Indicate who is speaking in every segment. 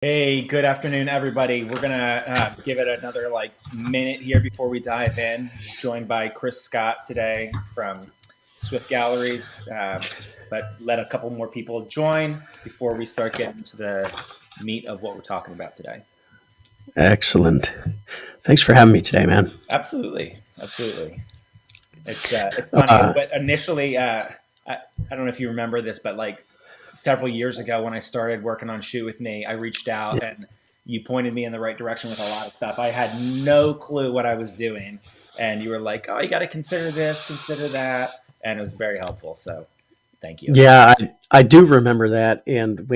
Speaker 1: Hey, good afternoon, everybody. We're gonna give it another minute here before we dive in. Joined by Chris Scott today from Swift Galleries, but let a couple more people join before we start getting into the meat of what we're talking about today.
Speaker 2: Excellent. Thanks for having me today, man.
Speaker 1: Absolutely, absolutely. It's funny, but initially, I don't know if you remember this, but like several years ago when I started working on Shoe with Me, I reached out and you pointed me in the right direction with a lot of stuff. I had no clue what I was doing, and you were like, "Oh, you got to consider this, consider that," and it was very helpful. So, thank you.
Speaker 2: Yeah, I do remember that. And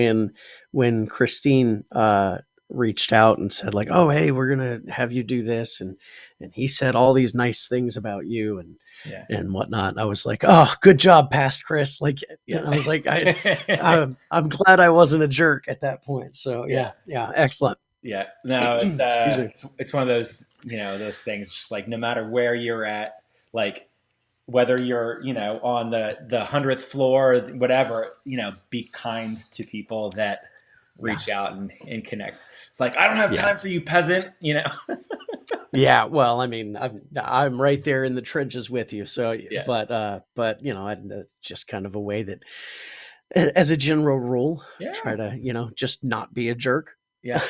Speaker 2: when Christine reached out and said like, "Oh, hey, we're gonna have you do this," and he said all these nice things about you
Speaker 1: Yeah.
Speaker 2: and whatnot, I was like, "Oh, good job, past Chris." Like, I was like, I'm glad I wasn't a jerk at that point. So
Speaker 1: Yeah.
Speaker 2: yeah, excellent.
Speaker 1: Yeah. No, it's
Speaker 2: Excuse me.
Speaker 1: it's one of those those things. Just like no matter where you're at, like whether you're on the 100th floor, whatever, be kind to people that
Speaker 2: Yeah,
Speaker 1: reach out and connect. It's like, I don't have
Speaker 2: yeah.
Speaker 1: time for you, peasant.
Speaker 2: Yeah, well, I mean, I'm right there in the trenches with you. So,
Speaker 1: Yeah,
Speaker 2: but it's just kind of a way that, as a general rule, try
Speaker 1: yeah,
Speaker 2: to just not be a jerk.
Speaker 1: yeah.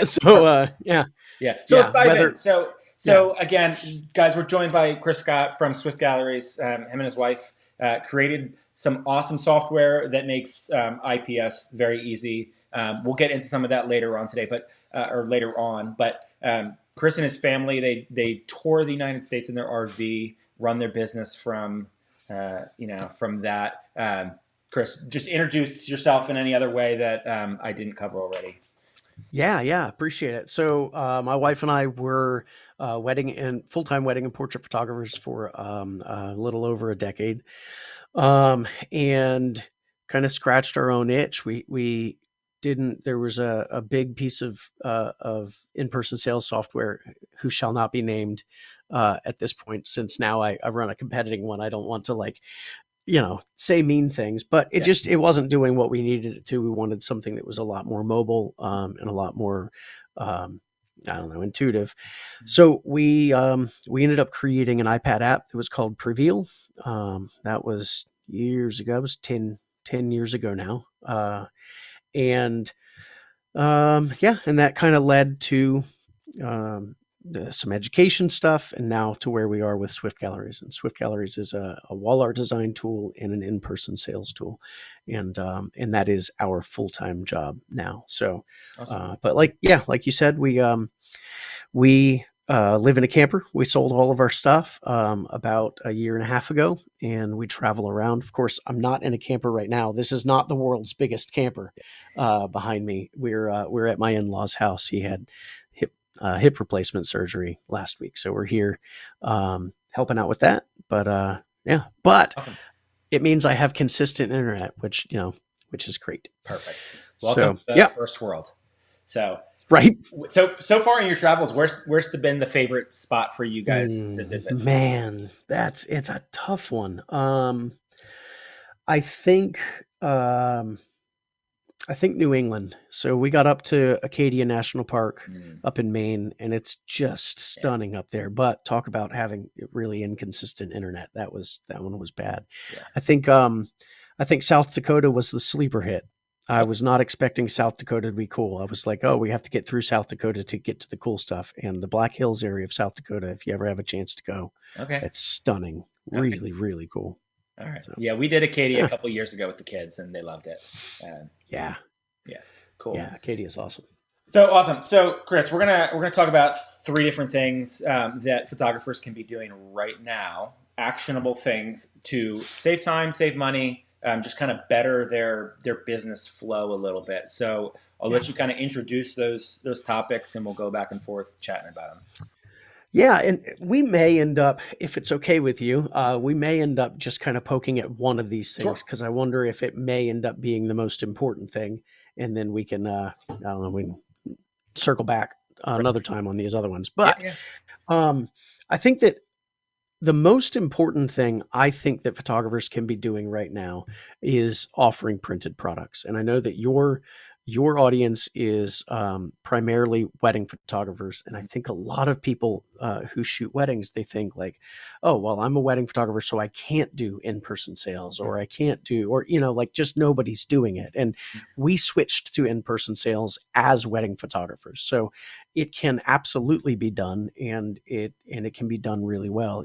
Speaker 2: So,
Speaker 1: Perfect.
Speaker 2: yeah,
Speaker 1: Yeah, so let's
Speaker 2: yeah,
Speaker 1: dive in.
Speaker 2: whether
Speaker 1: so
Speaker 2: yeah,
Speaker 1: so again, guys, we're joined by Chris Scott from Swift Galleries. Him and his wife created some awesome software that makes IPS very easy. We'll get into some of that later on today, but or later on. But Chris and his family, they tour the United States in their RV, run their business from from that. Chris, just introduce yourself in any other way that I didn't cover already.
Speaker 2: yeah, appreciate it. So, my wife and I were wedding and full-time wedding and portrait photographers for a little over a decade, and kind of scratched our own itch. We didn't. There was a big piece of in person sales software, who shall not be named, at this point. Since now I run a competing one, I don't want to say mean things, but
Speaker 1: Yeah.
Speaker 2: it wasn't doing what we needed it to. We wanted something that was a lot more mobile, and a lot more, um, I don't know, intuitive. So we ended up creating an iPad app that was called Preveal. That was years ago. It was 10 years ago now. And yeah, and that kind of led to um, some education stuff, and now to where we are with Swift Galleries. And Swift Galleries is a wall art design tool and an in-person sales tool, and that is our full-time job now. So,
Speaker 1: Awesome.
Speaker 2: but like you said, we live in a camper. We sold all of our stuff about a year and a half ago, and we travel around. Of course, I'm not in a camper right now. This is not the world's biggest camper behind me. We're at my in-laws' house. He had hip replacement surgery last week, so we're here helping out with that. But yeah, but
Speaker 1: Awesome.
Speaker 2: it means I have consistent internet, which is great.
Speaker 1: Perfect. Welcome
Speaker 2: So
Speaker 1: to the
Speaker 2: yeah,
Speaker 1: first world. So,
Speaker 2: right.
Speaker 1: so far in your travels, been the favorite spot for you guys to visit?
Speaker 2: Man, it's a tough one. I think um, I think New England. So we got up to Acadia National Park
Speaker 1: Mm,
Speaker 2: up in Maine, and it's just
Speaker 1: yeah,
Speaker 2: stunning up there. But talk about having really inconsistent internet. That one was bad.
Speaker 1: yeah.
Speaker 2: I think um, I think South Dakota was the sleeper hit. I
Speaker 1: Okay.
Speaker 2: was not expecting South Dakota to be cool. I was like, oh, we have to get through South Dakota to get to the cool stuff. And the Black Hills area of South Dakota, if you ever have a chance to go,
Speaker 1: Okay.
Speaker 2: it's stunning.
Speaker 1: Okay.
Speaker 2: Really, really cool.
Speaker 1: All right.
Speaker 2: So
Speaker 1: Yeah, we did Acadia a
Speaker 2: yeah,
Speaker 1: couple years ago with the kids, and they loved it. Uh,
Speaker 2: yeah,
Speaker 1: yeah. Cool.
Speaker 2: yeah. Acadia is awesome.
Speaker 1: So awesome. So Chris, we're gonna talk about three different things that photographers can be doing right now, actionable things to save time, save money, just kind of better their business flow a little bit. So I'll
Speaker 2: Yeah.
Speaker 1: let you kind of introduce those topics, and we'll go back and forth chatting about them.
Speaker 2: Yeah, and we may end up, if it's okay with you, we may end up just kind of poking at one of these
Speaker 1: Sure.
Speaker 2: things, because I wonder if it may end up being the most important thing, and then we can, I don't know, we can circle back
Speaker 1: Right.
Speaker 2: another time on these other ones.
Speaker 1: Yeah.
Speaker 2: But
Speaker 1: Yeah.
Speaker 2: um, I think that the most important thing I think that photographers can be doing right now is offering printed products. And I know that your audience is primarily wedding photographers. And I think a lot of people who shoot weddings, they think like, oh, well, I'm a wedding photographer, so I can't do in-person sales, or I can't do, or, like just nobody's doing it. And we switched to in-person sales as wedding photographers. So it can absolutely be done, and it can be done really well.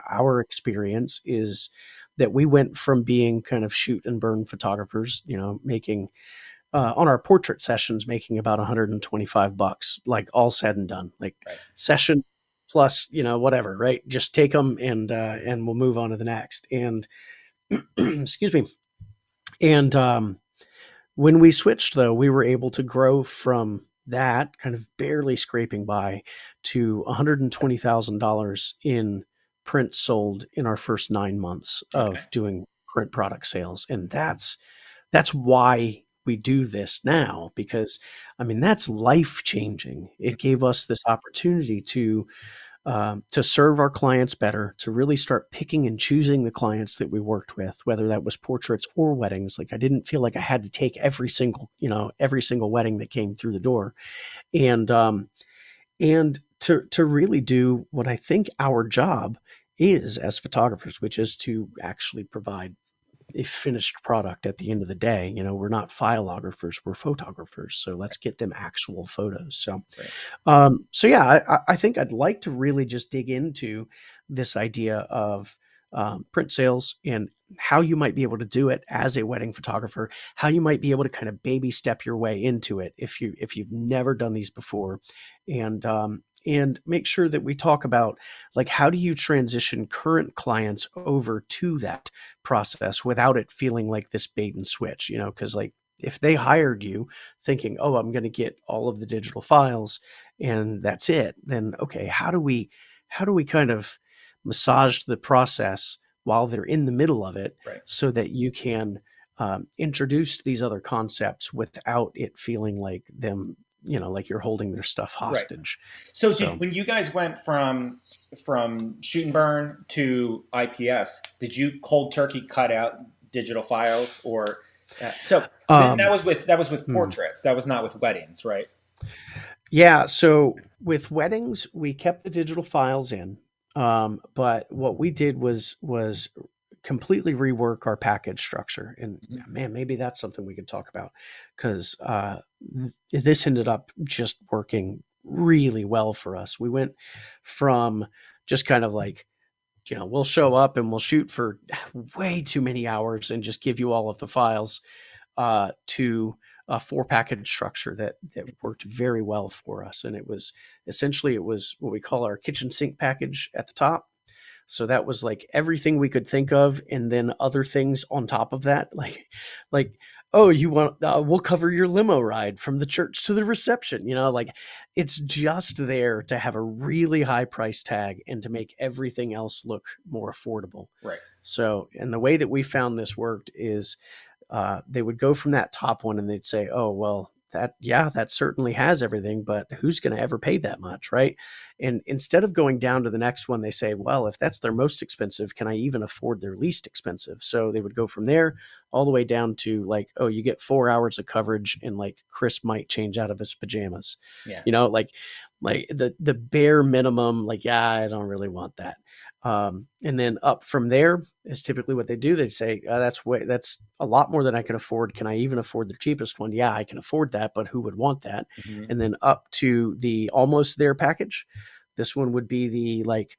Speaker 2: Our experience is that we went from being kind of shoot and burn photographers, making on our portrait sessions, making about $125, like all said and done, like
Speaker 1: Right.
Speaker 2: session plus, whatever, right? Just take them and we'll move on to the next. And excuse me. And when we switched, though, we were able to grow from that kind of barely scraping by to $120,000 in print sold in our first 9 months
Speaker 1: Okay.
Speaker 2: of doing print product sales. And that's why we do this now, because that's life changing. It gave us this opportunity to serve our clients better, to really start picking and choosing the clients that we worked with, whether that was portraits or weddings. Like, I didn't feel like I had to take every single wedding that came through the door, and to really do what I think our job is as photographers, which is to actually provide a finished product at the end of the day. We're not fileographers, we're photographers. So let's get them actual photos. So,
Speaker 1: Right.
Speaker 2: so yeah, I think I'd like to really just dig into this idea of print sales and how you might be able to do it as a wedding photographer, how you might be able to kind of baby step your way into it if you've never done these before, and make sure that we talk about, like, how do you transition current clients over to that process without it feeling like this bait and switch, because like if they hired you thinking, oh, I'm going to get all of the digital files and that's it, then okay, how do we kind of massage the process while they're in the middle of it,
Speaker 1: Right.
Speaker 2: so that you can introduce these other concepts without it feeling like them, like you're holding their stuff hostage.
Speaker 1: So,
Speaker 2: So
Speaker 1: when you guys went from shoot and burn to IPS, did you cold turkey cut out digital files, or that was with
Speaker 2: hmm.
Speaker 1: portraits? That was not with weddings, right?
Speaker 2: Yeah, so with weddings, we kept the digital files in, but what we did was completely rework our package structure. And man, maybe that's something we could talk about, because this ended up just working really well for us. We went from just kind of like, we'll show up and we'll shoot for way too many hours and just give you all of the files, to a 4 package structure that worked very well for us. And it was what we call our kitchen sink package at the top. So that was like everything we could think of, and then other things on top of that, like, oh, you want, we'll cover your limo ride from the church to the reception. Like, it's just there to have a really high price tag and to make everything else look more affordable.
Speaker 1: Right.
Speaker 2: So, and the way that we found this worked is, they would go from that top one and they'd say, oh, well, that certainly has everything, but who's going to ever pay that much, right? And instead of going down to the next one, they say, well, if that's their most expensive, can I even afford their least expensive? So they would go from there all the way down to like, oh, you get 4 hours of coverage, and like Chris might change out of his pajamas.
Speaker 1: Yeah.
Speaker 2: Like the bare minimum, like, yeah, I don't really want that. And then up from there is typically what they do. They say, that's a lot more than I can afford. Can I even afford the cheapest one? Yeah, I can afford that, but who would want that?
Speaker 1: Mm-hmm.
Speaker 2: And then up to the almost there package. This one would be the like,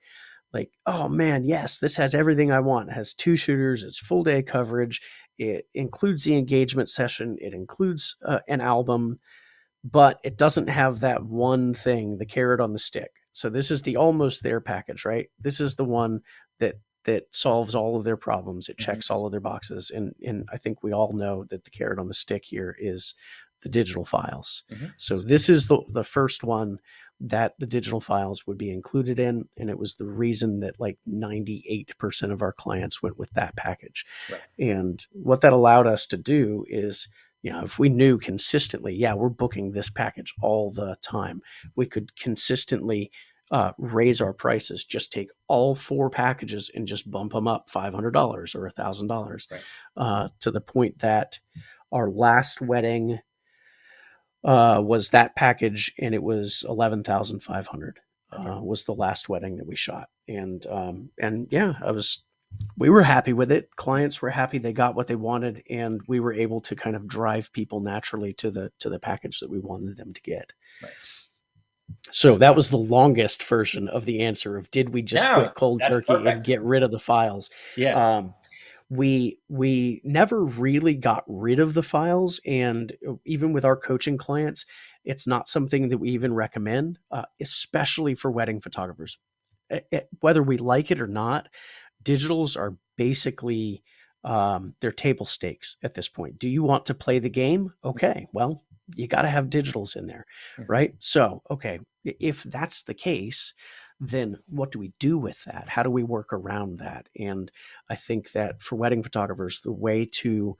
Speaker 2: oh man, yes, this has everything I want. It has 2 shooters. It's full day coverage. It includes the engagement session. It includes an album, but it doesn't have that one thing, the carrot on the stick. So this is the almost there package, right? This is the one that solves all of their problems. It checks all of their boxes. And I think we all know that the carrot on the stick here is the digital files.
Speaker 1: Mm-hmm.
Speaker 2: So this is the first one that the digital files would be included in. And it was the reason that like 98% of our clients went with that package.
Speaker 1: Right.
Speaker 2: And what that allowed us to do is, if we knew consistently, yeah, we're booking this package all the time, we could consistently raise our prices, just take all 4 packages and just bump them up $500 or $1,000,
Speaker 1: Right.
Speaker 2: to the point that our last wedding, was that package, and it was 11,500.
Speaker 1: Perfect.
Speaker 2: Was the last wedding that we shot, and yeah, we were happy with it. Clients were happy; they got what they wanted, and we were able to kind of drive people naturally to the package that we wanted them to get.
Speaker 1: Right.
Speaker 2: So that was the longest version of the answer of did we just
Speaker 1: No,
Speaker 2: quit cold
Speaker 1: that's
Speaker 2: turkey and
Speaker 1: perfect.
Speaker 2: get rid of the files?
Speaker 1: Yeah.
Speaker 2: We never really got rid of the files, and even with our coaching clients, it's not something that we even recommend, especially for wedding photographers. Whether we like it or not, digitals are basically they're table stakes at this point. Do you want to play the game? Okay, well, you got to have digitals in there,
Speaker 1: Mhm.
Speaker 2: right? So, okay, if that's the case, then what do we do with that? How do we work around that? And I think that for wedding photographers, the way to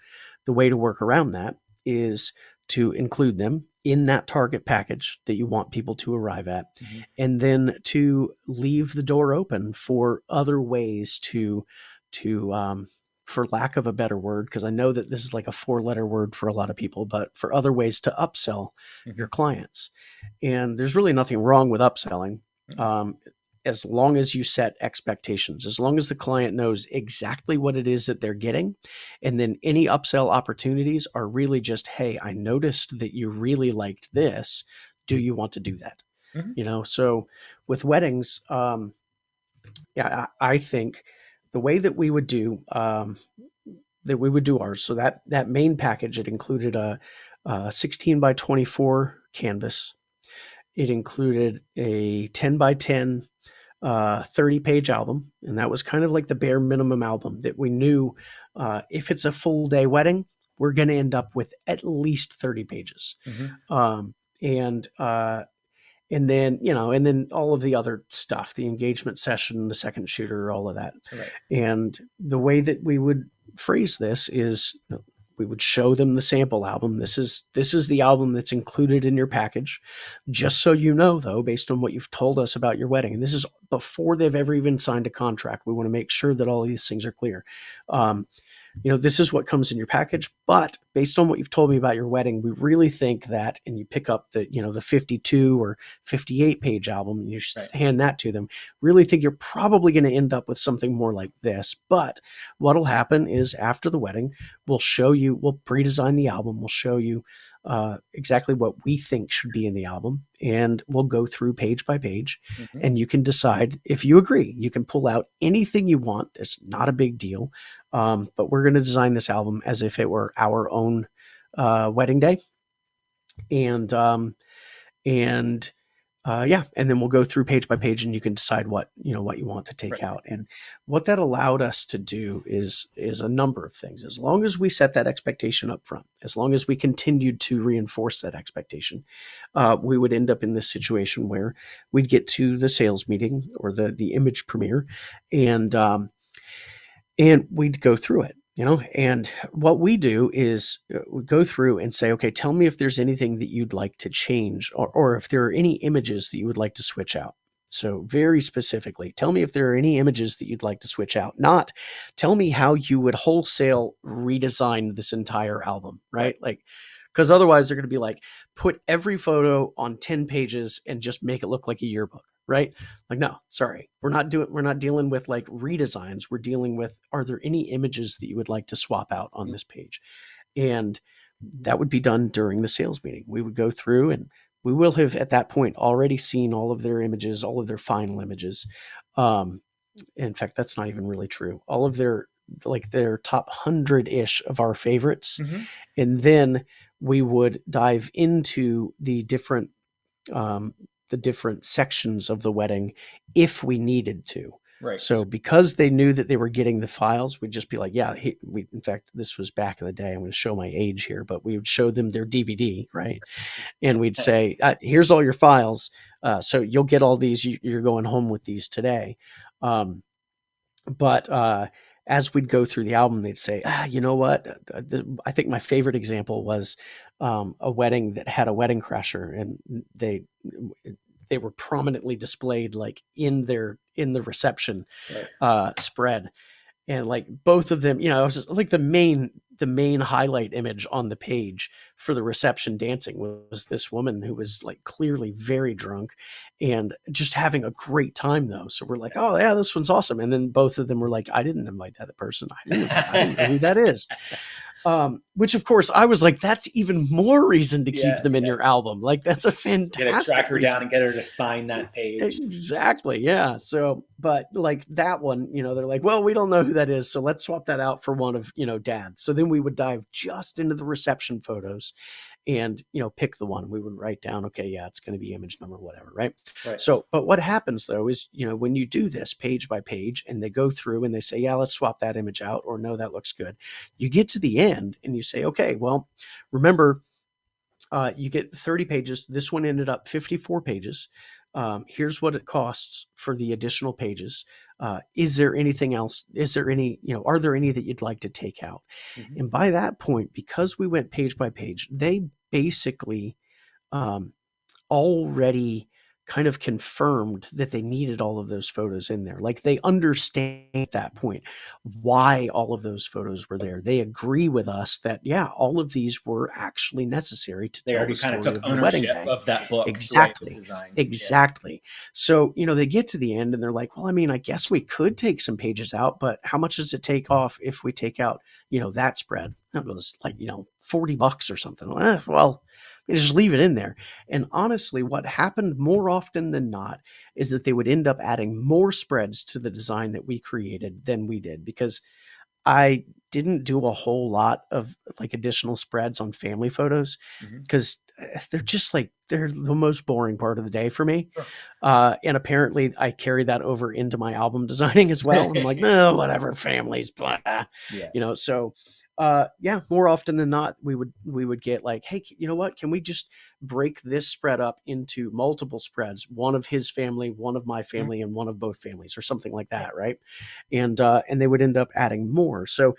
Speaker 2: work around that is to include them in that target package that you want people to arrive at,
Speaker 1: Mhm.
Speaker 2: and then to leave the door open for other ways to for lack of a better word, because I know that this is like a 4-letter word for a lot of people, but for other ways to upsell
Speaker 1: Mhm.
Speaker 2: your clients. And there's really nothing wrong with upselling,
Speaker 1: Mhm.
Speaker 2: as long as you set expectations, as long as the client knows exactly what it is that they're getting. And then any upsell opportunities are really just, hey, I noticed that you really liked this. Do you want to do that?
Speaker 1: Mhm.
Speaker 2: So with weddings, yeah, I think the way that we would do ours. So that main package, it included a 16 by 24 canvas. It included a 10 by 10 30-page album, and that was kind of like the bare minimum album that we knew, if it's a full day wedding, we're going to end up with at least 30 pages.
Speaker 1: Mhm.
Speaker 2: Um, and and then all of the other stuff, the engagement session, the second shooter, all of that.
Speaker 1: Right.
Speaker 2: And the way that we would phrase this is, we would show them the sample album. This is the album that's included in your package. Just so you know, though, based on what you've told us about your wedding, and this is before they've ever even signed a contract, we want to make sure that all of these things are clear. This is what comes in your package, but based on what you've told me about your wedding, we really think that, and you pick up the 52 or 58 page album and you
Speaker 1: Right.
Speaker 2: hand that to them, really think you're probably going to end up with something more like this. But what'll happen is after the wedding, we'll pre-design the album, we'll show you exactly what we think should be in the album, and we'll go through page by page,
Speaker 1: Mhm.
Speaker 2: and you can decide if you agree. You can pull out anything you want. It's not a big deal. But we're going to design this album as if it were our own wedding day, and and yeah, and then we'll go through page by page, and you can decide what you want to take
Speaker 1: Right.
Speaker 2: out. And what that allowed us to do is a number of things. As long as we set that expectation up front, as long as we continued to reinforce that expectation, we would end up in this situation where we'd get to the sales meeting or the image premiere, and we'd go through it. And what we do is we go through and say, okay, tell me if there's anything that you'd like to change, or if there are any images that you would like to switch out. So very specifically, tell me if there are any images that you'd like to switch out. Not tell me how you would wholesale redesign this entire album, right? Like, because otherwise they're going to be like, put every photo on 10 pages and just make it look like a yearbook, right? Like, no, sorry, we're not dealing with like redesigns. We're dealing with, are there any images that you would like to swap out on this page? And that would be done during the sales meeting. We would go through, and we will have at that point already seen all of their images, all of their final images. In fact, that's not even really true. All of their top 100-ish of our favorites.
Speaker 1: Mm-hmm.
Speaker 2: And then we would dive into the different sections of the wedding if we needed to.
Speaker 1: Right.
Speaker 2: So because they knew that they were getting the files, we'd just be like, yeah, in fact, this was back in the day. I'm going to show my age here, but we would show them their DVD, right? And we'd say, here's all your files. So you'll get all these. You're going home with these today. But as we'd go through the album, they'd say, you know what? I think my favorite example was a wedding that had a wedding crasher, and they were prominently displayed like in the reception spread. And like both of them, it was like the main the main highlight image on the page for the reception dancing was this woman who was like clearly very drunk and just having a great time though. So we're like, oh yeah, this one's awesome. And then both of them were like, I didn't invite that person. I didn't know who that is. Which of course I was like, that's even more reason to keep them in your album. Like that's a fantastic
Speaker 1: Get a track her
Speaker 2: reason.
Speaker 1: down and get her to sign that page.
Speaker 2: Exactly. Yeah. So, but like that one, they're like, well, we don't know who that is. So let's swap that out for one of, dad. So then we would dive just into the reception photos and, pick the one. We would write down, okay, yeah, it's going to be image number, whatever. Right. So, but what happens though is, when you do this page by page and they go through and they say, yeah, let's swap that image out, or no, that looks good. You get to the end and you say, okay, well, remember, you get 30 pages. This one ended up 54 pages. Here's what it costs for the additional pages. Is there anything else? Is there any, are there any that you'd like to take out? Mm-hmm. And by that point, because we went page by page, they basically already kind of confirmed that they needed all of those photos in there. Like they understand at that point why all of those photos were there. They agree with us that, yeah, all of these were actually necessary to tell the story of the wedding day.
Speaker 1: Of that book.
Speaker 2: Exactly. Exactly. Yeah. So, they get to the end and they're like, well, I mean, I guess we could take some pages out, but how much does it take off if we take out, that spread? That was like, $40 or something. Well, just leave it in there. And honestly, what happened more often than not is that they would end up adding more spreads to the design that we created than we did, because I didn't do a whole lot of like additional spreads on family photos because they're just like, they're the most boring part of the day for me. Sure. And apparently I carry that over into my album designing as well. I'm like, no, whatever, families, blah. Yeah. So yeah, more often than not, we would get like, hey, you know what? Can we just break this spread up into multiple spreads? One of his family, one of my family, and one of both families, or something like that, right? And they would end up adding more. So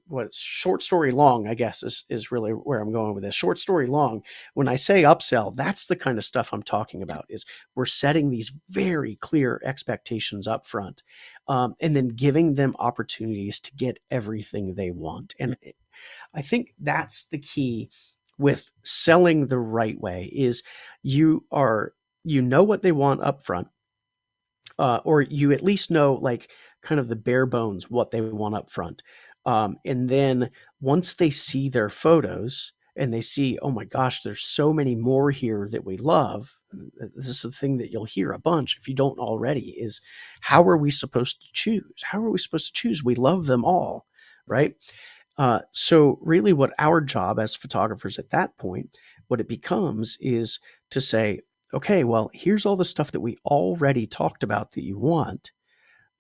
Speaker 2: what short story long, I guess, is really where I'm going with this. Short story long, when I say upsell, that's the kind of stuff I'm talking about. Is we're setting these very clear expectations up front, and then giving them opportunities to get everything they want. And I think that's the key with selling the right way. Is you know what they want up front, or you at least know like kind of the bare bones what they want up front. And then once they see their photos and they see, oh my gosh, there's so many more here that we love. This is the thing that you'll hear a bunch if you don't already, is how are we supposed to choose? How are we supposed to choose? We love them all, right? So really what our job as photographers at that point, what it becomes is to say, okay, well, here's all the stuff that we already talked about that you want.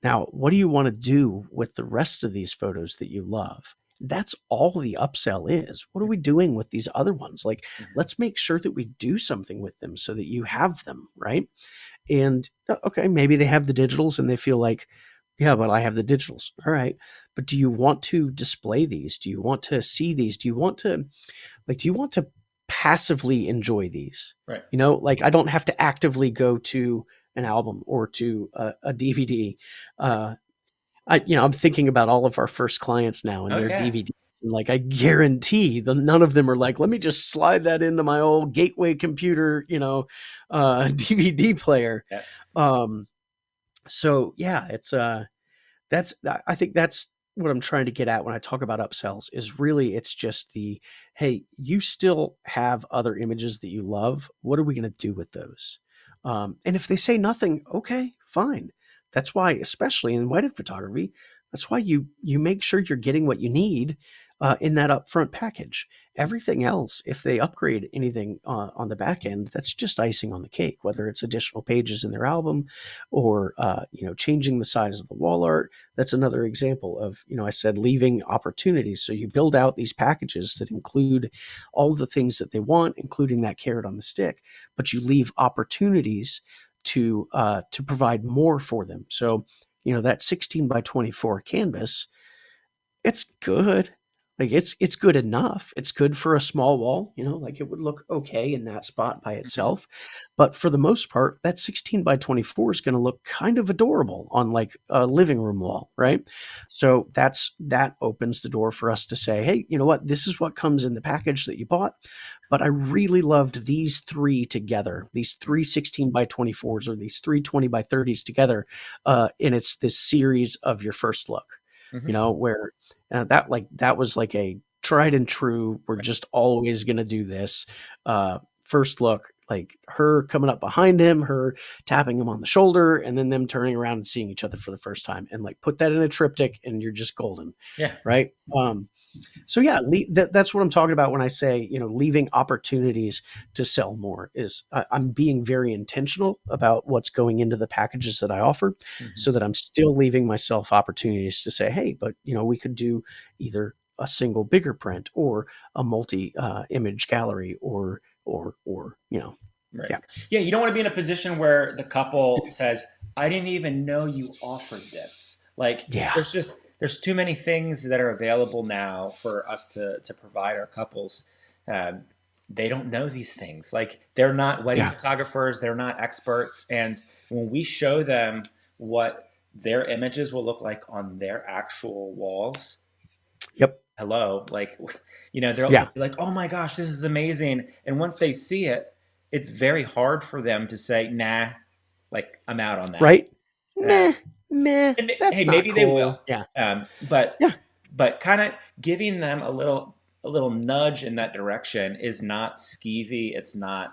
Speaker 2: Now, what do you want to do with the rest of these photos that you love? That's all the upsell is. What are we doing with these other ones? Like, let's make sure that we do something with them so that you have them, right? And okay, maybe they have the digitals and they feel like, yeah, but I have the digitals. All right. But do you want to display these? Do you want to see these? Do you want to passively enjoy these?
Speaker 1: Right.
Speaker 2: Like I don't have to actively go to an album or to a DVD. I'm thinking about all of our first clients now and their DVDs. And like, I guarantee none of them are like, let me just slide that into my old Gateway computer, DVD player. Yeah. So yeah, it's, I think that's what I'm trying to get at when I talk about upsells, is really, it's just hey, you still have other images that you love. What are we going to do with those? And if they say nothing, okay, fine. That's why, especially in wedding photography, that's why you make sure you're getting what you need in that upfront package. Everything else, if they upgrade anything on the back end, that's just icing on the cake, whether it's additional pages in their album or, changing the size of the wall art. That's another example of, I said, leaving opportunities. So you build out these packages that include all of the things that they want, including that carrot on the stick, but you leave opportunities to provide more for them. So, that 16 by 24 canvas, it's good. Like it's good enough. It's good for a small wall, like it would look okay in that spot by
Speaker 1: Mhm.
Speaker 2: itself. But for the most part, that 16 by 24 is going to look kind of adorable on like a living room wall, right? So that opens the door for us to say, hey, you know what? This is what comes in the package that you bought. But I really loved these three together, these three 16 by 24s or these three 20 by 30s together. And it's this series of your first look,
Speaker 1: Mhm.
Speaker 2: where that was like a tried and true. We're
Speaker 1: Right.
Speaker 2: just always gonna do this. First look, like her coming up behind him, her tapping him on the shoulder, and then them turning around and seeing each other for the first time, and like put that in a triptych, and you're just golden,
Speaker 1: Yeah.
Speaker 2: right? So yeah, that's what I'm talking about when I say leaving opportunities to sell more. Is I'm being very intentional about what's going into the packages that I offer,
Speaker 1: Mhm.
Speaker 2: so that I'm still leaving myself opportunities to say, hey, but we could do either a single bigger print or a multi image gallery or
Speaker 1: Right.
Speaker 2: yeah,
Speaker 1: Yeah, you don't want to be in a position where the couple says, "I didn't even know you offered this." Like
Speaker 2: yeah,
Speaker 1: there's too many things that are available now for us to provide our couples. Um, they don't know these things. Like they're not wedding
Speaker 2: yeah,
Speaker 1: photographers, they're not experts, and when we show them what their images will look like on their actual walls,
Speaker 2: yep,
Speaker 1: hello, like they'll
Speaker 2: yeah,
Speaker 1: be like, oh my gosh, this is amazing, and once they see it, it's very hard for them to say, nah, like I'm out on that.
Speaker 2: right,
Speaker 1: uh,
Speaker 2: meh, meh,
Speaker 1: and hey,
Speaker 2: that's not
Speaker 1: maybe they will.
Speaker 2: cool, yeah,
Speaker 1: But
Speaker 2: yeah,
Speaker 1: kind of giving them a little nudge in that direction is not skeevy. It's not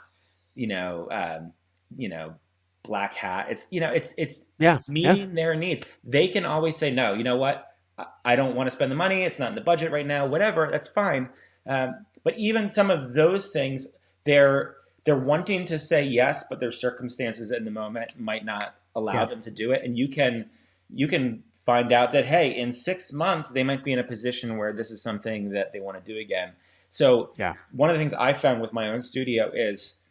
Speaker 1: you know um, you know black hat. It's
Speaker 2: yeah, yeah,
Speaker 1: meeting their needs. They can always say no. You know what? I don't want to spend the money. It's not in the budget right now. Whatever. That's fine. But even some of those things, they're wanting to say yes, but their circumstances in the moment might not allow
Speaker 2: yeah,
Speaker 1: them to do it. And you can find out that hey, in 6 months they might be in a position where this is something that they want to do again. So
Speaker 2: yeah,
Speaker 1: one of the things I found with my own studio is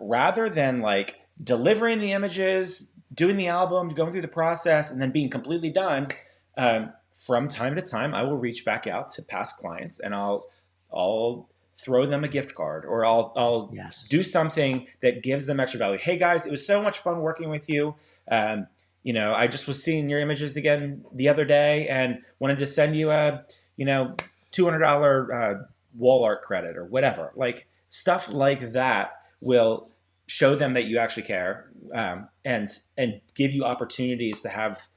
Speaker 1: rather than like delivering the images, doing the album, going through the process, and then being completely done, from time to time I will reach back out to past clients and I'll throw them a gift card or I'll
Speaker 2: yes,
Speaker 1: do something that gives them extra value. Hey guys, it was so much fun working with you. Um, I just was seeing your images again the other day and wanted to send you a $200 wall art credit or whatever. Like stuff like that will show them that you actually care, and give you opportunities to have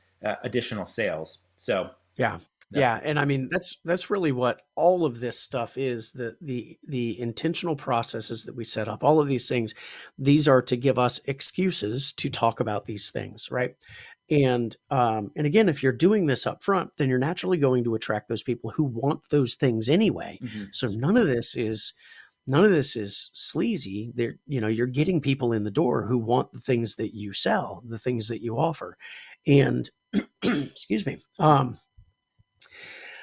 Speaker 1: additional sales. So
Speaker 2: yeah.
Speaker 1: that's
Speaker 2: Yeah, and I mean that's really what all of this stuff is, the intentional processes that we set up. All of these things, these are to give us excuses to talk about these things, right? And again, if you're doing this up front, then you're naturally going to attract those people who want those things anyway.
Speaker 1: mhm.
Speaker 2: So none of this is sleazy. You're getting people in the door who want the things that you sell, the things that you offer. And excuse me.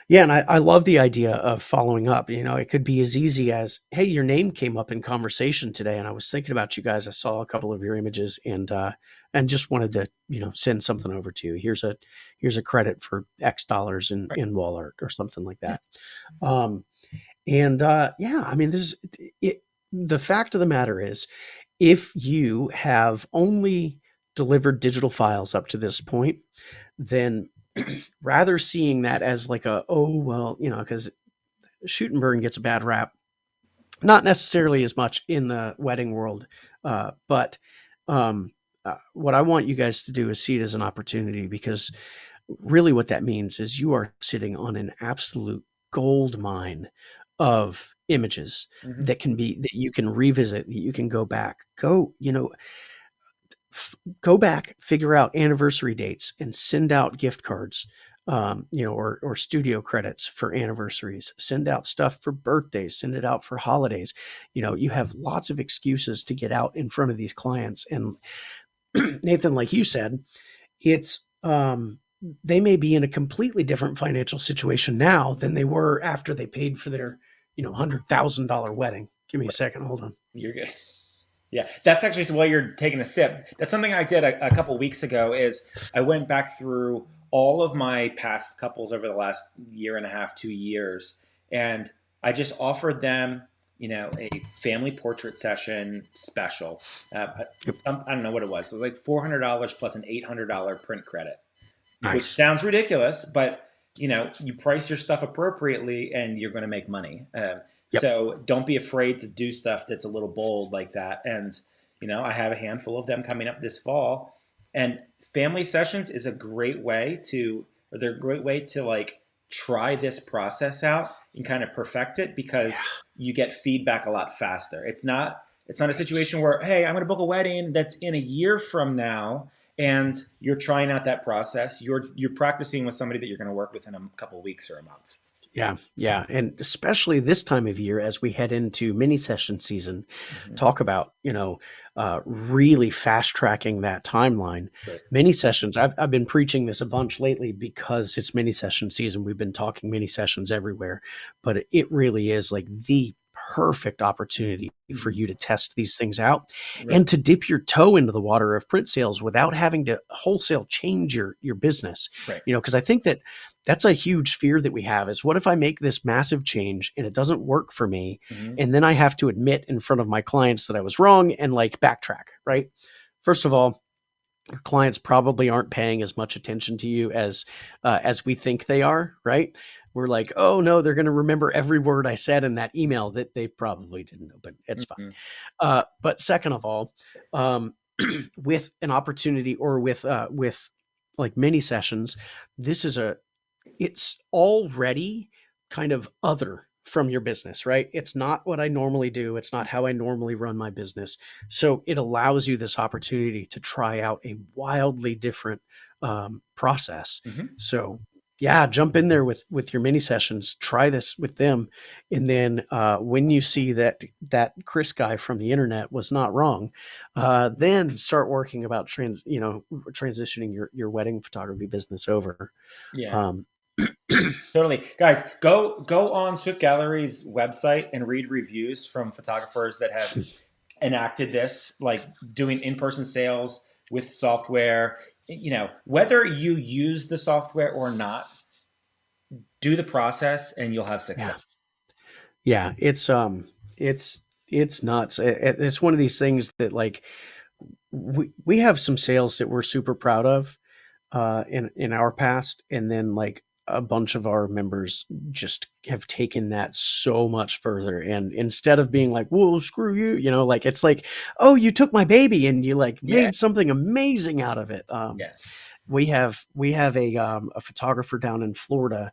Speaker 2: Yeah, and I love the idea of following up. It could be as easy as, hey, your name came up in conversation today, and I was thinking about you guys. I saw a couple of your images, and just wanted to send something over to you. Here's a credit for X dollars in
Speaker 1: Right.
Speaker 2: in wall art or something like
Speaker 1: Yeah.
Speaker 2: that. And yeah, I mean, this is it. The fact of the matter is, if you have only delivered digital files up to this point, then rather seeing that as like oh well, because shoot and burn gets a bad rap, not necessarily as much in the wedding world, but um, what I want you guys to do is see it as an opportunity, because really what that means is you are sitting on an absolute gold mine of images
Speaker 1: Mhm.
Speaker 2: that you can revisit, that you can go back, go back, figure out anniversary dates, and send out gift cards, or studio credits for anniversaries. Send out stuff for birthdays. Send it out for holidays. You have lots of excuses to get out in front of these clients. And Nathan, like you said, it's they may be in a completely different financial situation now than they were after they paid for their $100,000 wedding. Give me a
Speaker 1: Right.
Speaker 2: second. Hold on.
Speaker 1: You're good. Yeah, that's actually while you're taking a sip. That's something I did a couple weeks ago. Is I went back through all of my past couples over the last year and a half, 2 years, and I just offered them, a family portrait session special.
Speaker 2: Yep.
Speaker 1: I don't know what it was. It was like $400 plus an $800 print credit, which
Speaker 2: Nice.
Speaker 1: sounds ridiculous, but you price your stuff appropriately and you're going to make money.
Speaker 2: Yep.
Speaker 1: So don't be afraid to do stuff that's a little bold like that. And, I have a handful of them coming up this fall, and family sessions is a great way they're a great way to like try this process out and kind of perfect it, because you get feedback a lot faster. It's not a situation where, hey, I'm going to book a wedding that's in a year from now, and you're trying out that process. You're practicing with somebody that you're going to work with in a couple of weeks or a month.
Speaker 2: Yeah, yeah, and especially this time of year as we head into mini session season, talk about really fast tracking that timeline.
Speaker 1: Right.
Speaker 2: Mini sessions. I've been preaching this a bunch lately because it's mini session season. We've been talking mini sessions everywhere, but it really is like the perfect opportunity for you to test these things out and to dip your toe into the water of print sales without having to wholesale change your business.
Speaker 1: Right.
Speaker 2: Because I think that's a huge fear that we have is, what if I make this massive change and it doesn't work for me? And then I have to admit in front of my clients that I was wrong and like backtrack, right? First of all, your clients probably aren't paying as much attention to you as we think they are, right? We're like, oh no, they're going to remember every word I said in that email that they probably didn't open. It's fine. But second of all, with an opportunity or with like mini sessions, it's already kind of other from your business, right? It's not what I normally do. It's not how I normally run my business. So it allows you this opportunity to try out a wildly different process. So yeah, jump in there with your mini sessions, try this with them. And then when you see that Chris guy from the internet was not wrong, then start working about transitioning your wedding photography business over.
Speaker 1: Yeah. Totally. Guys, go on Swift Gallery's website and read reviews from photographers that have enacted this, like doing in-person sales with software. Whether you use the software or not, do the process and you'll have success.
Speaker 2: Yeah, it's nuts. It's one of these things that like we have some sales that we're super proud of in our past, and then like a bunch of our members just have taken that so much further. And instead of being like, whoa, screw you, like, it's like, oh, you took my baby and you like made something amazing out of it. We have a photographer down in Florida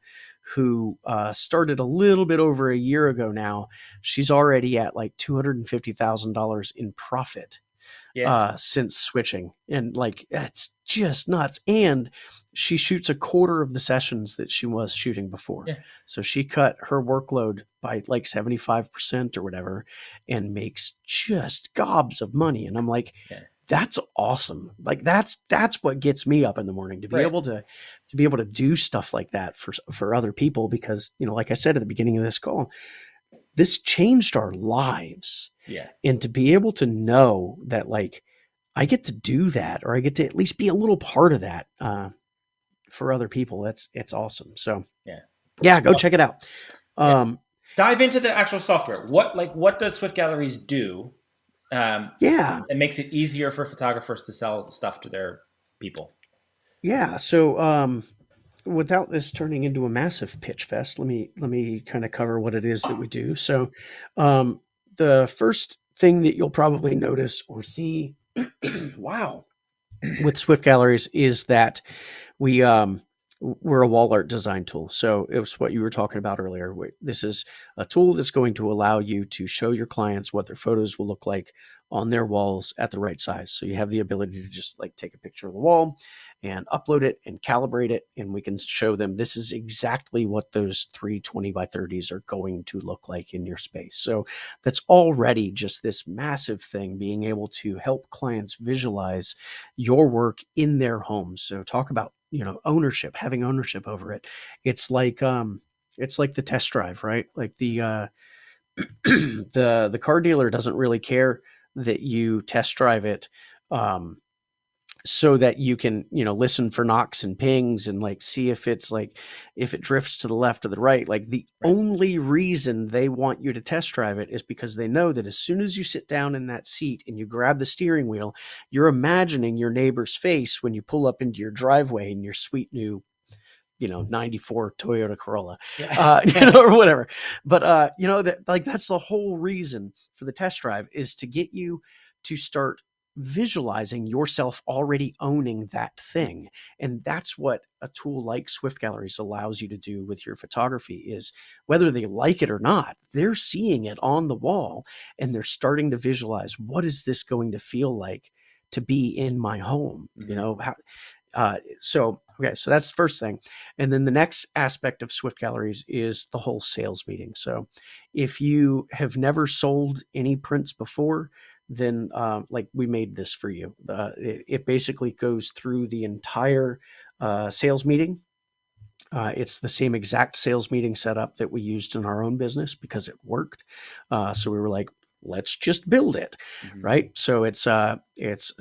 Speaker 2: who started a little bit over a year ago now. She's already at like $250,000 in profit since switching. And like, that's just nuts. And she shoots a quarter of the sessions that she was shooting before. Yeah. So she cut her workload by like 75% or whatever and makes just gobs of money. And I'm like, that's awesome. Like that's what gets me up in the morning, to be able to do stuff like that for other people, because, like I said at the beginning of this call, this changed our lives.
Speaker 1: Yeah.
Speaker 2: And to be able to know that like I get to do that, or I get to at least be a little part of that for other people, it's awesome. So go check it out.
Speaker 1: Dive into the actual software. What does Swift Galleries do? It makes it easier for photographers to sell stuff to their people.
Speaker 2: Yeah. So without this turning into a massive pitch fest, let me kind of cover what it is that we do. So the first thing that you'll probably notice or see wow, with Swift Galleries is that we're a wall art design tool. So it was what you were talking about earlier. This is a tool that's going to allow you to show your clients what their photos will look like on their walls at the right size. So you have the ability to just like take a picture of the wall and upload it and calibrate it. And we can show them this is exactly what those 320 by 30s are going to look like in your space. So that's already just this massive thing, being able to help clients visualize your work in their homes. So talk about, ownership, having ownership over it. It's like the test drive, right? Like the car dealer doesn't really care that you test drive it so that you can, listen for knocks and pings and like see if it's like if it drifts to the left or the right. Like the
Speaker 1: Right.
Speaker 2: only reason they want you to test drive it is because they know that as soon as you sit down in that seat and you grab the steering wheel, you're imagining your neighbor's face when you pull up into your driveway in your sweet new 94 Toyota Corolla,
Speaker 1: Yeah.
Speaker 2: or whatever. But, that's the whole reason for the test drive, is to get you to start visualizing yourself already owning that thing. And that's what a tool like Swift Galleries allows you to do with your photography, is whether they like it or not, they're seeing it on the wall and they're starting to visualize, what is this going to feel like to be in my home?
Speaker 1: Mhm.
Speaker 2: So that's the first thing. And then the next aspect of Swift Galleries is the whole sales meeting. So if you have never sold any prints before, then like we made this for you. It basically goes through the entire sales meeting. It's the same exact sales meeting setup that we used in our own business because it worked. So we were like, let's just build it,
Speaker 1: Mhm.
Speaker 2: right? So it's a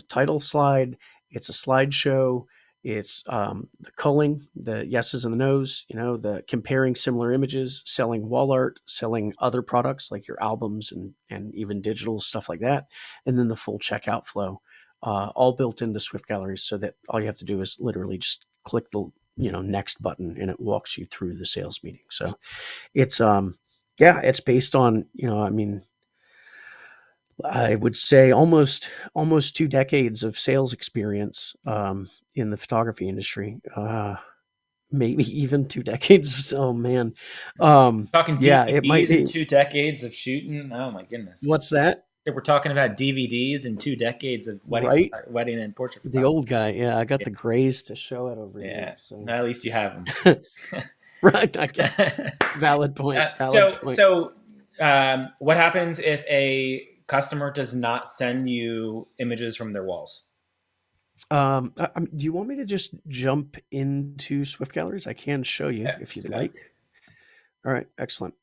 Speaker 2: title slide, it's a slideshow, it's the culling, the yeses and the nos, the comparing similar images, selling wall art, selling other products like your albums and even digital stuff like that, and then the full checkout flow, all built into Swift Galleries, so that all you have to do is literally just click the next button and it walks you through the sales meeting. So it's it's based on, I would say almost 2 decades of sales experience in the photography industry. Maybe even 2 decades. Oh man.
Speaker 1: Talking
Speaker 2: Yeah, it might
Speaker 1: DVDs and
Speaker 2: be.
Speaker 1: 2 decades of shooting. Oh my goodness.
Speaker 2: What's that?
Speaker 1: So we're talking about DVDs and 2 decades of
Speaker 2: Right?
Speaker 1: wedding and portrait
Speaker 2: The
Speaker 1: photography.
Speaker 2: old guy. Yeah, I got
Speaker 1: Yeah.
Speaker 2: the grays to show it over here.
Speaker 1: Yeah.
Speaker 2: So
Speaker 1: At least you have them.
Speaker 2: right, I get valid point. Valid
Speaker 1: so,
Speaker 2: point.
Speaker 1: so what happens if a customer does not send you images from their walls?
Speaker 2: Do you want me to just jump into Swift Galleries? I can show you
Speaker 1: Yeah,
Speaker 2: if
Speaker 1: let's
Speaker 2: you'd
Speaker 1: do that.
Speaker 2: like. All right, excellent.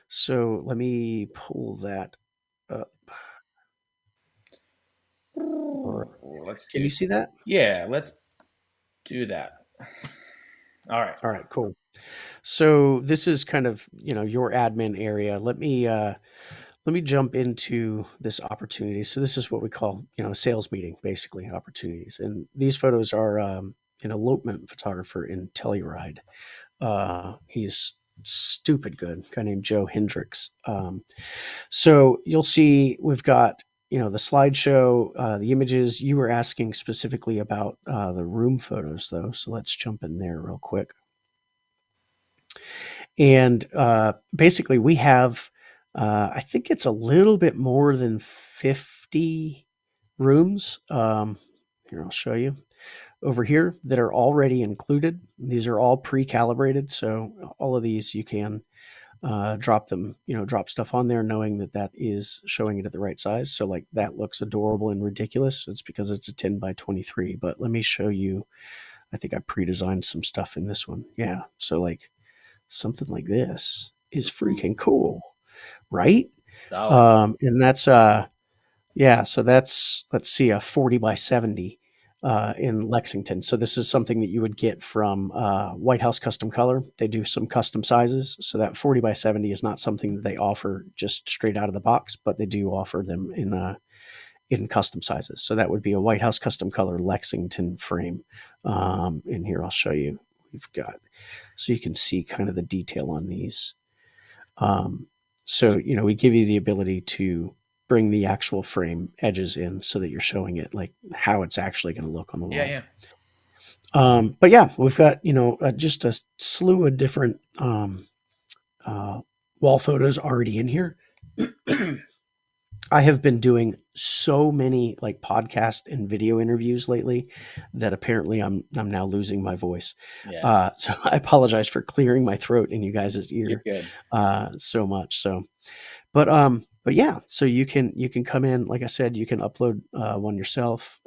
Speaker 2: So let me pull that up. All right.
Speaker 1: Let's
Speaker 2: Can
Speaker 1: do.
Speaker 2: you see that?
Speaker 1: Yeah, let's do that. All right.
Speaker 2: All right, cool. So this is kind of, your admin area. Let me jump into this opportunity. So this is what we call, a sales meeting, basically opportunities. And these photos are an elopement photographer in Telluride. He's stupid good, a guy named Joe Hendricks. So you'll see we've got, the slideshow, the images. You were asking specifically about the room photos, though. So let's jump in there real quick. And basically, we have, I think it's a little bit more than 50 rooms. Here, I'll show you over here that are already included. These are all pre-calibrated. So all of these you can drop them, drop stuff on there knowing that that is showing it at the right size. So like that looks adorable and ridiculous. It's because it's a 10 by 23. But let me show you. I think I pre-designed some stuff in this one. Yeah. So like something like this is freaking cool, right?
Speaker 1: Solid.
Speaker 2: And that's yeah, so that's, let's see, a 40 by 70 in Lexington. So this is something that you would get from White House Custom Color. They do some custom sizes. So that 40 by 70 is not something that they offer just straight out of the box, but they do offer them in custom sizes. So that would be a White House Custom Color Lexington frame. And here I'll show you. We've got, so you can see kind of the detail on these. So, we give you the ability to bring the actual frame edges in so that you're showing it like how it's actually going to look on the wall.
Speaker 1: Yeah,
Speaker 2: But yeah, we've got, just a slew of different wall photos already in here. I have been doing so many like podcast and video interviews lately that apparently I'm now losing my voice.
Speaker 1: yeah.
Speaker 2: So I apologize for clearing my throat in you guys'
Speaker 1: You're
Speaker 2: ear
Speaker 1: good.
Speaker 2: so much. So, but yeah, so you can come in. Like I said, you can upload one yourself.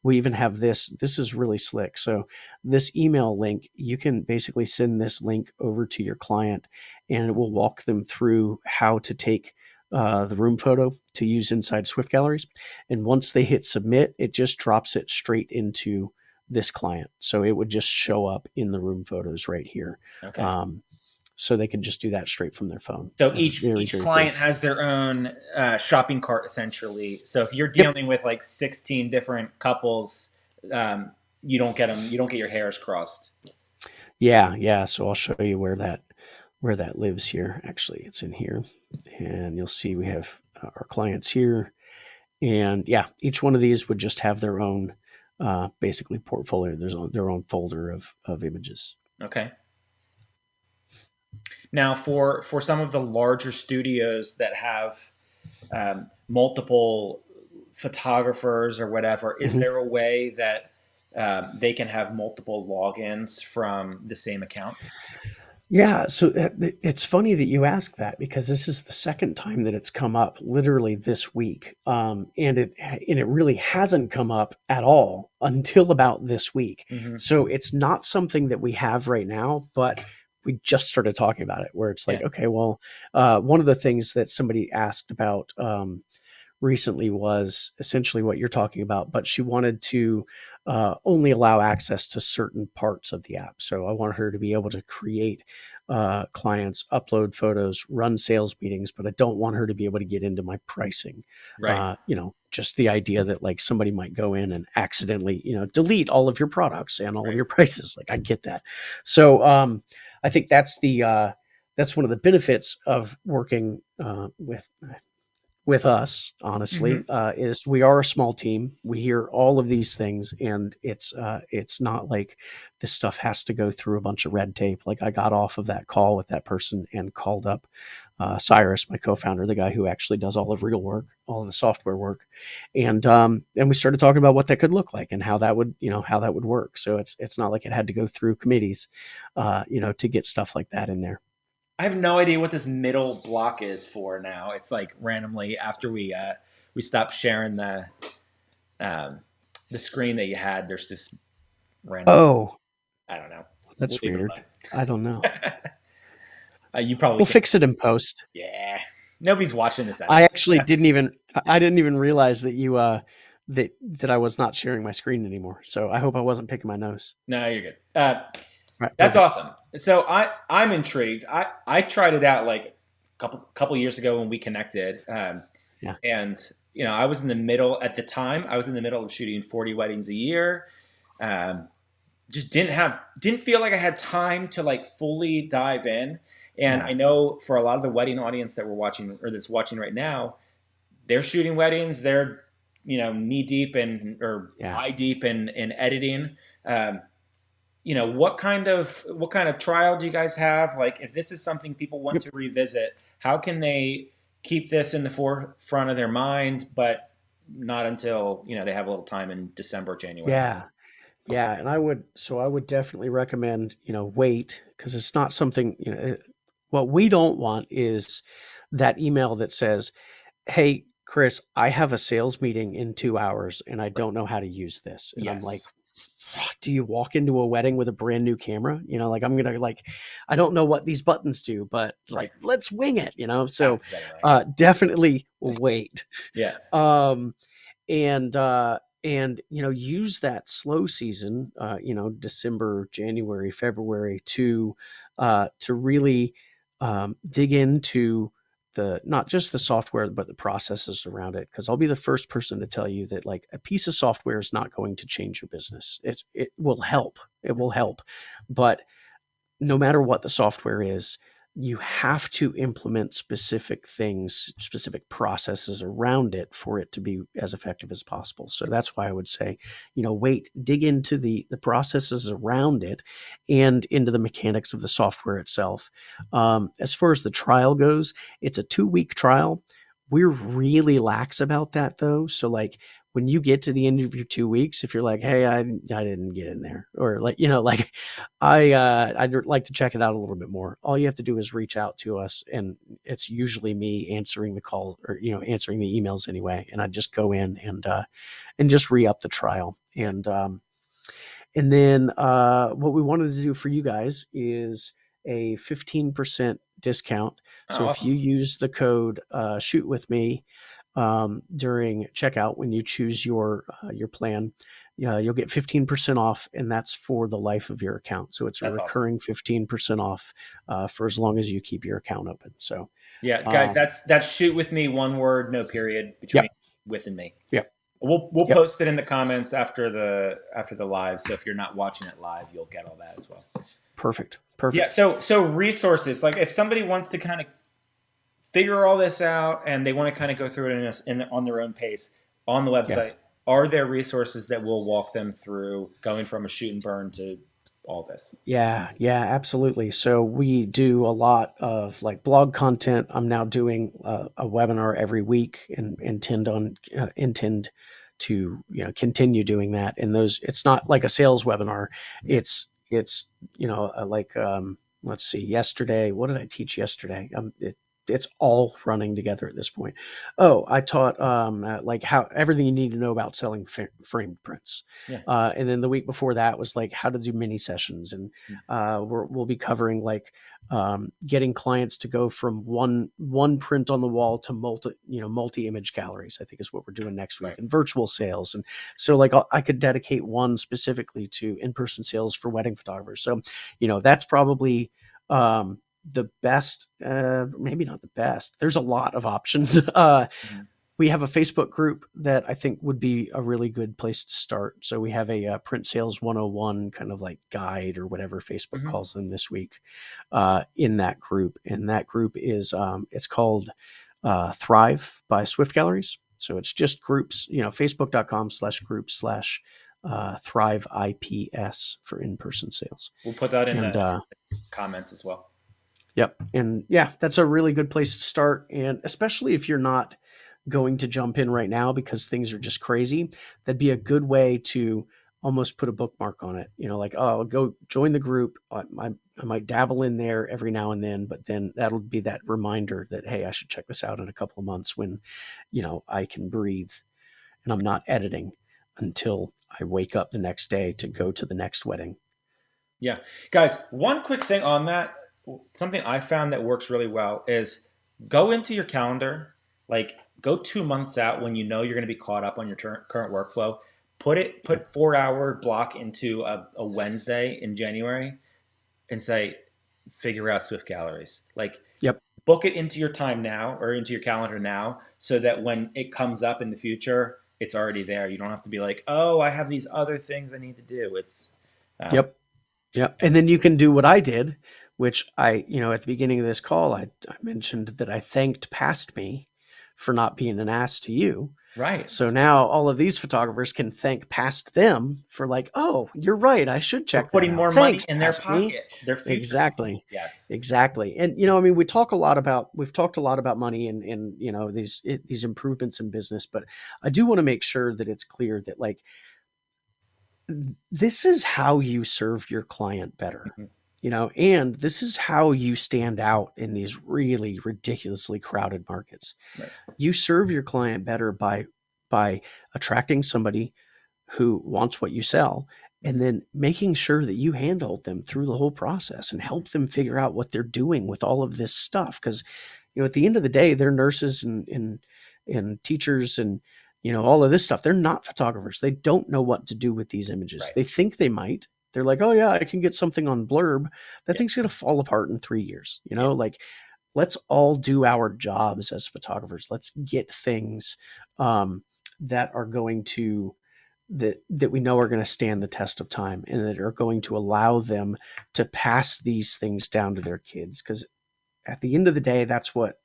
Speaker 2: We even have this. This is really slick. So this email link, you can basically send this link over to your client, and it will walk them through how to take the room photo to use inside Swift Galleries. And once they hit submit, it just drops it straight into this client. So it would just show up in the room photos right here.
Speaker 1: Okay.
Speaker 2: So they can just do that straight from their phone.
Speaker 1: So
Speaker 2: That's
Speaker 1: each
Speaker 2: very,
Speaker 1: each
Speaker 2: very
Speaker 1: client
Speaker 2: cool.
Speaker 1: has their own shopping cart essentially. So if you're dealing with like 16 different couples, you don't get them. You don't get your hairs crossed.
Speaker 2: Yeah. So I'll show you where that lives here. Actually, it's in here, and you'll see we have our clients here. And yeah, each one of these would just have their own, basically portfolio. There's their own folder of images.
Speaker 1: Okay. Now, for some of the larger studios that have multiple photographers or whatever, is
Speaker 2: Mhm.
Speaker 1: there a way that they can have multiple logins from the same account?
Speaker 2: Yeah, so it's funny that you ask that because this is the second time that it's come up, literally this week, and it really hasn't come up at all until about this week.
Speaker 1: Mm-hmm.
Speaker 2: So it's not something that we have right now, but we just started talking about it. Where it's like,
Speaker 1: Yeah.
Speaker 2: okay, well, one of the things that somebody asked about recently was essentially what you're talking about, but she wanted to only allow access to certain parts of the app. So I want her to be able to create clients, upload photos, run sales meetings, but I don't want her to be able to get into my pricing.
Speaker 1: Right.
Speaker 2: Just the idea that like somebody might go in and accidentally, delete all of your products and all of
Speaker 1: Right.
Speaker 2: your prices. Like I get that. So I think that's one of the benefits of working with us, honestly,
Speaker 1: Mm-hmm.
Speaker 2: is we are a small team. We hear all of these things, and it's not like this stuff has to go through a bunch of red tape. Like I got off of that call with that person and called up Cyrus, my co-founder, the guy who actually does all of real work, all of the software work, and we started talking about what that could look like and how that would work. So it's not like it had to go through committees, to get stuff like that in there.
Speaker 1: I have no idea what this middle block is for now. It's like randomly after we stopped sharing um, the screen that you had. There's this random.
Speaker 2: Oh,
Speaker 1: I don't know. We'll
Speaker 2: that's
Speaker 1: leave it
Speaker 2: weird.
Speaker 1: alone.
Speaker 2: I don't know.
Speaker 1: You probably
Speaker 2: We'll
Speaker 1: can't.
Speaker 2: fix it in post.
Speaker 1: Yeah. Nobody's watching this
Speaker 2: I
Speaker 1: anyway.
Speaker 2: actually didn't even realize that you that I was not sharing my screen anymore. So I hope I wasn't picking my nose.
Speaker 1: No, you're good.
Speaker 2: Right,
Speaker 1: That's
Speaker 2: perfect.
Speaker 1: awesome. So I'm intrigued. I tried it out like a couple years ago when we connected,
Speaker 2: Yeah.
Speaker 1: and I was in the middle at the time. I was in the middle of shooting 40 weddings a year. Um, just didn't feel like I had time to like fully dive in. And
Speaker 2: Yeah.
Speaker 1: I know for a lot of the wedding audience that we're watching or that's watching right now, they're shooting weddings. They're knee deep in or
Speaker 2: Yeah.
Speaker 1: eye deep in editing. Um, what kind of trial do you guys have? Like, if this is something people want
Speaker 2: Yep.
Speaker 1: to revisit, how can they keep this in the forefront of their mind, but not until they have a little time in December, January?
Speaker 2: Yeah. Yeah. And I would definitely recommend, wait, because it's not something, what we don't want is that email that says, "Hey, Chris, I have a sales meeting in 2 hours and I
Speaker 1: Right.
Speaker 2: don't know how to use this." And I'm like,
Speaker 1: Yes.
Speaker 2: do you walk into a wedding with a brand new camera? Like I'm gonna like, I don't know what these buttons do, but
Speaker 1: Right.
Speaker 2: like let's wing it. So
Speaker 1: Happens anyway.
Speaker 2: definitely wait.
Speaker 1: Yeah.
Speaker 2: Um, and use that slow season, December, January, February to really dig into the not just the software but the processes around it, because I'll be the first person to tell you that like a piece of software is not going to change your business. It will help, but no matter what the software is, you have to implement specific things, specific processes around it for it to be as effective as possible. So that's why I would say, wait, dig into the processes around it and into the mechanics of the software itself. As far as the trial goes, it's a 2-week trial. We're really lax about that though. So like when you get to the end of your 2 weeks, if you're like, hey, I didn't get in there, or like, like I'd like to check it out a little bit more. All you have to do is reach out to us, and it's usually me answering the call or answering the emails anyway. And I just go in and just re-up the trial. And then what we wanted to do for you guys is a 15% discount. So
Speaker 1: Oh,
Speaker 2: if
Speaker 1: awesome.
Speaker 2: you use the code shoot with me during checkout, when you choose your plan, you'll get 15% off, and that's for the life of your account. So it's a
Speaker 1: That's awesome.
Speaker 2: recurring 15% off for as long as you keep your account open. So
Speaker 1: Yeah, guys,
Speaker 2: uh,
Speaker 1: that's shoot with me, one word, no period between
Speaker 2: yep,
Speaker 1: with and me.
Speaker 2: yep,
Speaker 1: We'll
Speaker 2: yep,
Speaker 1: post it in the comments after the live. So if you're not watching it live, you'll get all that as well.
Speaker 2: perfect,
Speaker 1: Yeah.
Speaker 2: perfect.
Speaker 1: So resources, like if somebody wants to kind of figure all this out and they want to kind of go through it on their own pace on the
Speaker 2: Yeah.
Speaker 1: website, are there resources that will walk them through going from a shoot and burn to all this?
Speaker 2: Yeah, yeah, absolutely. So we do a lot of like blog content. I'm now doing a webinar every week and intend to continue doing that. And those, it's not like a sales webinar.
Speaker 1: Yeah.
Speaker 2: It's like let's see. Yesterday, what did I teach yesterday? It's all running together at this point. Oh, I taught like how everything you need to know about selling framed prints.
Speaker 1: Yeah.
Speaker 2: And then the week before that was like how to do mini sessions, and we'll be covering like getting clients to go from one print on the wall to multi image galleries. I think is what we're doing next week,
Speaker 1: Right.
Speaker 2: and virtual sales. And so like I could dedicate one specifically to in person sales for wedding photographers. So that's probably the best, maybe not the best. There's a lot of options.
Speaker 1: Mhm.
Speaker 2: We have a Facebook group that I think would be a really good place to start. So we have a print sales 101 kind of like guide or whatever Facebook
Speaker 1: Mhm.
Speaker 2: calls them this week in that group. And that group is, it's called Thrive by Swift Galleries. So it's just groups, facebook.com/groups/Thrive IPS for in-person sales.
Speaker 1: We'll put that in
Speaker 2: And
Speaker 1: the comments as well.
Speaker 2: yep. And yeah, that's a really good place to start. And especially if you're not going to jump in right now because things are just crazy, that'd be a good way to almost put a bookmark on it. Like, oh, I'll go join the group. I might dabble in there every now and then, but then that'll be that reminder that, hey, I should check this out in a couple of months when, I can breathe and I'm not editing until I wake up the next day to go to the next wedding.
Speaker 1: Yeah. Guys, one quick thing on that, something I found that works really well is go into your calendar, like go 2 months out when you know you're going to be caught up on your current workflow. Put
Speaker 2: Yep.
Speaker 1: 4 hour block into a Wednesday in January and say, figure out Swift Galleries. Like
Speaker 2: Yep.
Speaker 1: book it into your time now or into your calendar now so that when it comes up in the future, it's already there. You don't have to be like, oh, I have these other things I need to do. It's, um,
Speaker 2: Yep. Yeah. And then you can do what I did, which at the beginning of this call, I mentioned that I thanked past me for not being an ass to you.
Speaker 1: right.
Speaker 2: So now all of these photographers can thank past them for like, oh, you're right. I should
Speaker 1: For
Speaker 2: check that
Speaker 1: putting
Speaker 2: out.
Speaker 1: more money
Speaker 2: Thanks,
Speaker 1: in their
Speaker 2: past me.
Speaker 1: pocket, their future.
Speaker 2: Exactly.
Speaker 1: Yes.
Speaker 2: Exactly. And, I mean, we've talked a lot about money and these improvements in business, but I do want to make sure that it's clear that like, this is how you serve your client better,
Speaker 1: Mhm.
Speaker 2: and this is how you stand out in these really ridiculously crowded markets.
Speaker 1: Right.
Speaker 2: You serve your client better by attracting somebody who wants what you sell and then making sure that you handle them through the whole process and help them figure out what they're doing with all of this stuff. Because, at the end of the day, they're nurses and teachers and, all of this stuff. They're not photographers. They don't know what to do with these images.
Speaker 1: Right.
Speaker 2: They think they might. They're like, oh, yeah, I can get something on Blurb. That
Speaker 1: Yeah.
Speaker 2: thing's going to fall apart in 3 years. Like, let's all do our jobs as photographers. Let's get things that are going to that we know are going to stand the test of time and that are going to allow them to pass these things down to their kids. Because at the end of the day, that's what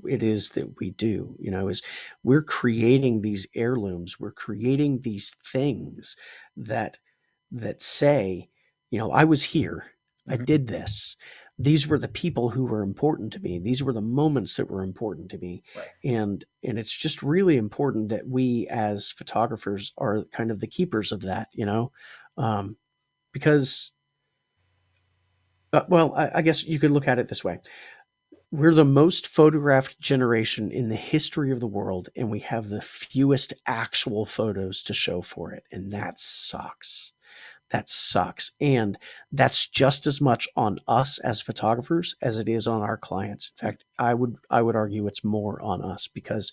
Speaker 2: it is that we do, is we're creating these heirlooms. We're creating these things that say, I was here. I
Speaker 1: Mhm.
Speaker 2: did this. These were the people who were important to me. These were the moments that were important to me.
Speaker 1: Right.
Speaker 2: And it's just really important that we as photographers are kind of the keepers of that, because, I guess you could look at it this way. We're the most photographed generation in the history of the world, and we have the fewest actual photos to show for it. And that sucks. that sucks. And that's just as much on us as photographers as it is on our clients. In fact, I would argue it's more on us because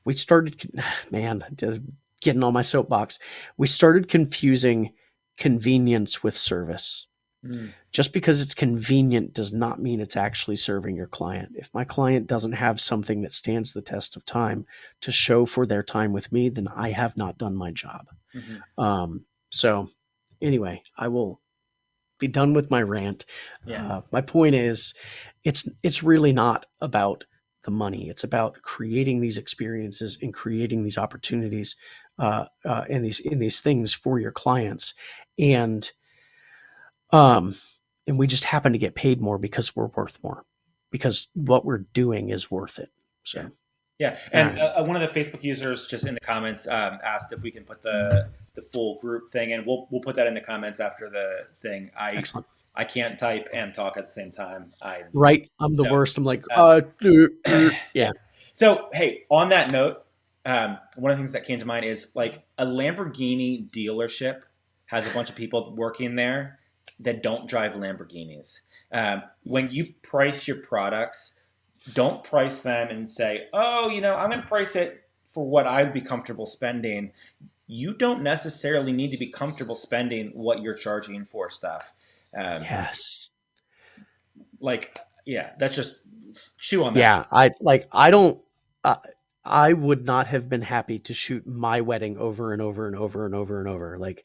Speaker 2: we started, man, just getting on my soapbox. We started confusing convenience with service.
Speaker 1: Mm.
Speaker 2: Just because it's convenient does not mean it's actually serving your client. If my client doesn't have something that stands the test of time to show for their time with me, then I have not done my job.
Speaker 1: Mhm.
Speaker 2: So anyway, I will be done with my rant.
Speaker 1: Yeah.
Speaker 2: My point is, it's really not about the money. It's about creating these experiences and creating these opportunities and these things for your clients, and um, and we just happen to get paid more because we're worth more, because what we're doing is worth it. So.
Speaker 1: Yeah. Yeah, and
Speaker 2: Right.
Speaker 1: one of the Facebook users just in the comments asked if we can put the full group thing, and we'll put that in the comments after the thing.
Speaker 2: Excellent.
Speaker 1: I can't type and talk at the same time.
Speaker 2: Right. I'm the
Speaker 1: So
Speaker 2: worst. I'm like,
Speaker 1: um,
Speaker 2: yeah.
Speaker 1: yeah. So hey, on that note, one of the things that came to mind is like a Lamborghini dealership has a bunch of people working there that don't drive Lamborghinis. When you price your products, don't price them and say, oh, I'm going to price it for what I'd be comfortable spending. You don't necessarily need to be comfortable spending what you're charging for stuff.
Speaker 2: Yes.
Speaker 1: Like, yeah, that's just chew on that.
Speaker 2: Yeah. I don't, I would not have been happy to shoot my wedding over and over and over and over and over. Like,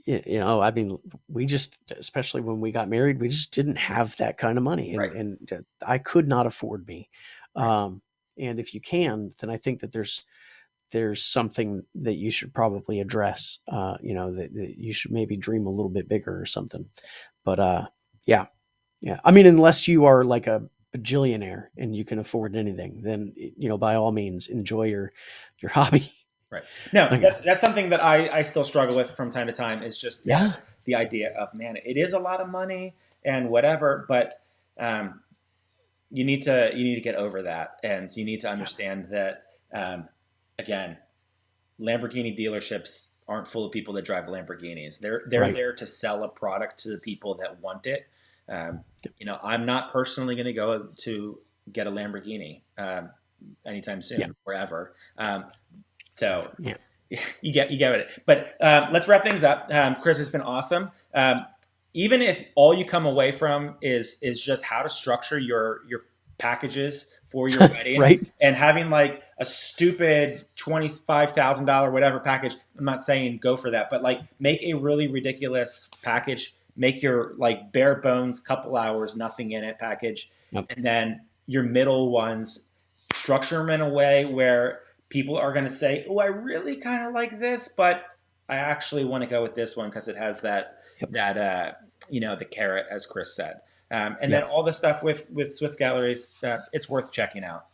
Speaker 2: I mean, we just, especially when we got married, we just didn't have that kind of money,
Speaker 1: Right.
Speaker 2: and I could not afford me. And if you can, then I think that there's something that you should probably address. That you should maybe dream a little bit bigger or something. But yeah, yeah. I mean, unless you are like a bajillionaire and you can afford anything, then by all means, enjoy your hobby.
Speaker 1: Right. No,
Speaker 2: Okay.
Speaker 1: that's something that I still struggle with from time to time is just
Speaker 2: Yeah.
Speaker 1: the idea of, man, it is a lot of money and whatever, but um, you need to get over that, and you need to understand that again, Lamborghini dealerships aren't full of people that drive Lamborghinis. They're
Speaker 2: Right.
Speaker 1: there to sell a product to the people that want it. I'm not personally going to go to get a Lamborghini anytime soon,
Speaker 2: Yeah.
Speaker 1: or ever. So
Speaker 2: Yeah.
Speaker 1: you get it. But let's wrap things up. Chris, has been awesome. Even if all you come away from is just how to structure your packages for your wedding,
Speaker 2: Right.
Speaker 1: and having like a stupid $25,000 whatever package. I'm not saying go for that, but like make a really ridiculous package. Make your like bare bones, couple hours, nothing in it package,
Speaker 2: Yep.
Speaker 1: and then your middle ones, structure them in a way where people are going to say, "Oh, I really kind of like this, but I actually want to go with this one because it has that
Speaker 2: Yep.
Speaker 1: the carrot," as Chris said. And
Speaker 2: Yep.
Speaker 1: then all the stuff with Swift Galleries, it's worth checking out.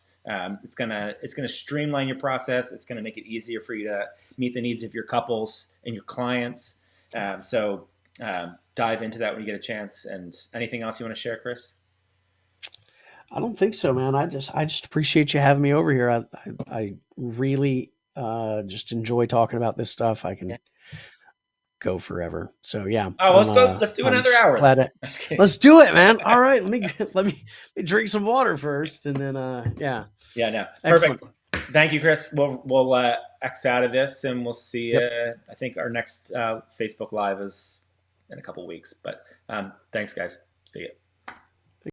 Speaker 1: It's gonna streamline your process. It's gonna make it easier for you to meet the needs of your couples and your clients. So dive into that when you get a chance. And anything else you want to share, Chris?
Speaker 2: I don't think so, man. I just appreciate you having me over here. I really just enjoy talking about this stuff. I
Speaker 1: Yeah.
Speaker 2: can go forever. So yeah,
Speaker 1: Oh, let's go. Let's do
Speaker 2: I'm
Speaker 1: another
Speaker 2: just
Speaker 1: hour.
Speaker 2: glad it.
Speaker 1: Just kidding.
Speaker 2: Let's do it, man. All right, let me drink some water first, and then yeah.
Speaker 1: Yeah, no,
Speaker 2: Excellent.
Speaker 1: perfect. Thank you, Chris. We'll X out of this, and we'll see.
Speaker 2: Yep.
Speaker 1: I think our next Facebook Live is in a couple weeks. But thanks, guys. See you.